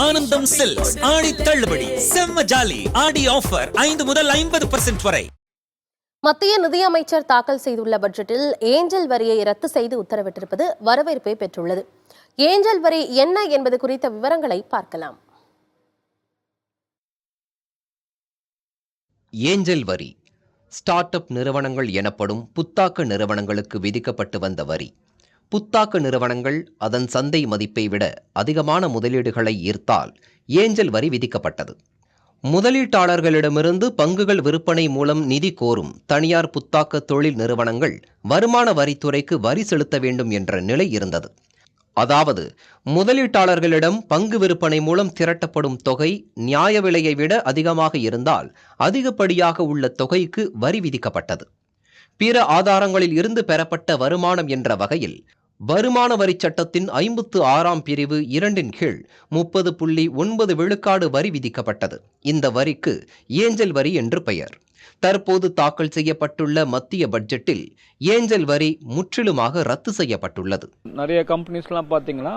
ஆனந்தம் சில்க்ஸ் ஆடி தள்ளுபடி செம்ம ஜாலி ஆடி ஆஃபர் 5 முதல் 50% வரை. மத்திய நிதியமைச்சர் தாக்கல் செய்துள்ள பட்ஜெட்டில் ஏஞ்சல் வரியை ரத்து செய்து உத்தரவிட்டிருப்பது வரவேற்பை பெற்றுள்ளது. ஏஞ்சல் வரி என்ன என்பது குறித்த விவரங்களை பார்க்கலாம். ஏஞ்சல் வரி ஸ்டார்ட் அப் நிறுவனங்கள் எனப்படும் புத்தாக்க நிறுவனங்களுக்கு விதிக்கப்பட்டு வந்த வரி. புத்தாக்க நிறுவனங்கள் அதன் சந்தை மதிப்பை விட அதிகமான முதலீடுகளை ஈர்த்தால் ஏஞ்சல் வரி விதிக்கப்பட்டது. முதலீட்டாளர்களிடமிருந்து பங்குகள் விற்பனை மூலம் நிதி கோரும் தனியார் புத்தாக்க தொழில் நிறுவனங்கள் வருமான வரித்துறைக்கு வரி செலுத்த வேண்டும் என்ற நிலை இருந்தது. அதாவது முதலீட்டாளர்களிடம் பங்கு விற்பனை மூலம் திரட்டப்படும் தொகை நியாய விலையை விட அதிகமாக இருந்தால் அதிகப்படியாக உள்ள தொகைக்கு வரி விதிக்கப்பட்டது. பிற ஆதாரங்களில் இருந்து பெறப்பட்ட வருமானம் என்ற வகையில் வருமான வரி சட்டத்தின் 56ஆம் பிரிவு 2 கீழ் 30.9 விழுக்காடு வரி விதிக்கப்பட்டது. இந்த வரிக்கு ஏஞ்சல் வரி என்று பெயர். தற்போது தாக்கல் செய்யப்பட்டுள்ள மத்திய பட்ஜெட்டில் ஏஞ்சல் வரி முற்றிலுமாக ரத்து செய்யப்பட்டுள்ளது. நிறைய கம்பெனிஸ்லாம் பார்த்தீங்கன்னா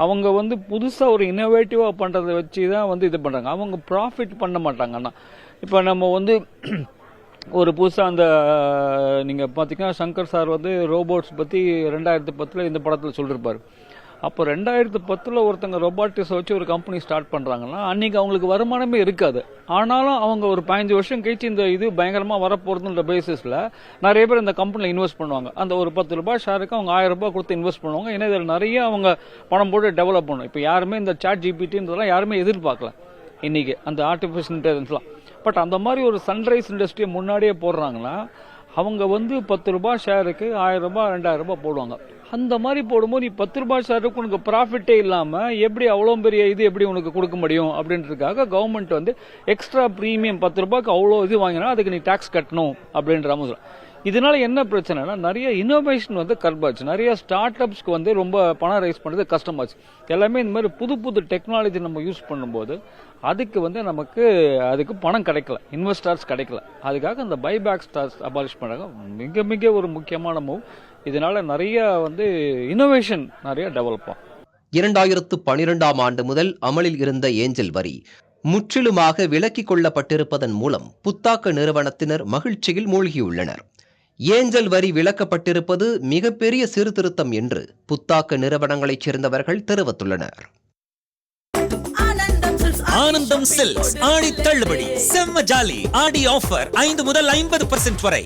அவங்க புதுசாக ஒரு இன்னோவேட்டிவாக பண்ணுறதை வச்சு தான் இது பண்ணுறாங்க. அவங்க ப்ராஃபிட் பண்ண மாட்டாங்க. ஆனால் இப்போ நம்ம ஒரு புதுசாக நீங்கள் பார்த்தீங்கன்னா சங்கர் சார் ரோபோட்ஸ் பற்றி 2010 இந்த படத்தில் சொல்லியிருப்பார். அப்போ 2010 ஒருத்தங்க ரோபாட்டிக்ஸை வச்சு ஒரு கம்பெனி ஸ்டார்ட் பண்ணுறாங்கன்னா அன்றைக்கி அவங்களுக்கு வருமானமே இருக்காது. ஆனாலும் அவங்க ஒரு 15 வருஷம் கழிச்சு இது பயங்கரமாக வரப்போகிறதுன்ற பேசிஸில் நிறைய பேர் இந்த கம்பெனியில் இன்வெஸ்ட் பண்ணுவாங்க. அந்த ஒரு 10 ரூபாய் ஷேருக்கு அவங்க 1000 ரூபாய் கொடுத்து இன்வெஸ்ட் பண்ணுவாங்க. ஏன்னா இதில் நிறைய அவங்க பணம் போட்டு டெவலப் பண்ணணும். இப்போ யாருமே இந்த சாட் ஜிபிடின்றதெல்லாம் யாருமே எதிர்பார்க்கல இன்றைக்கி அந்த ஆர்டிஃபிஷியல் இன்டெலிஜென்ஸ்லாம். பட் அந்த மாதிரி ஒரு சன்ரைஸ் இண்டஸ்ட்ரியை முன்னாடியே போடுறாங்கன்னா அவங்க 10 ரூபாய் ஷேருக்கு 1000 ரூபாய் 2000 ரூபாய் போடுவாங்க. அந்த மாதிரி போடும்போது நீ 10 ரூபாய் ஷேருக்கு உனக்கு ப்ராஃபிட்டே இல்லாமல் எப்படி அவ்வளோ பெரிய எப்படி உனக்கு கொடுக்க முடியும் அப்படின்றதுக்காக கவர்மெண்ட் எக்ஸ்ட்ரா ப்ரீமியம் 10 ரூபாய்க்கு அவ்வளோ வாங்கினா அதுக்கு நீ டாக்ஸ் கட்டணும் அப்படின்ற மாதிரி. இதனால என்ன பிரச்சனைனா நிறைய இன்னோவேஷன் கர்பாச்சு. நிறைய ஸ்டார்ட் அப்ஸ்க்கு ரொம்ப பணம் ரைஸ் பண்ணுறது கஷ்டமாச்சு. எல்லாமே இந்த மாதிரி புது புது டெக்னாலஜி நம்ம யூஸ் பண்ணும்போது அதுக்கு அதுக்கு பணம் கிடைக்கல, இன்வெஸ்டர்ஸ் கிடைக்கல. அதுக்காக அந்த பைபேக் ஸ்டார்ஸ் அபாலிஷ் பண்ணுறாங்க. மிக மிக ஒரு முக்கியமான மூவ். இதனால நிறைய இன்னோவேஷன் நிறைய டெவலப் ஆகும். 2012ஆம் ஆண்டு முதல் அமலில் இருந்த ஏஞ்சல் வரி முற்றிலுமாக விலக்கிக் கொள்ளப்பட்டிருப்பதன் மூலம் புத்தாக்க நிறுவனத்தினர் மகிழ்ச்சியில் மூழ்கியுள்ளனர். ஏஞ்சல் வரி விலக்கப்பட்டிருப்பது மிகப்பெரிய சீர்திருத்தம் என்று புத்தாக்க நிறுவனங்களைச் சேர்ந்தவர்கள் தெரிவித்துள்ளனர். ஆனந்தம் சில்க்ஸ் ஆடி தள்ளுபடி செம்ம ஜாலி ஆடி ஆஃபர் 5 முதல் 50% வரை.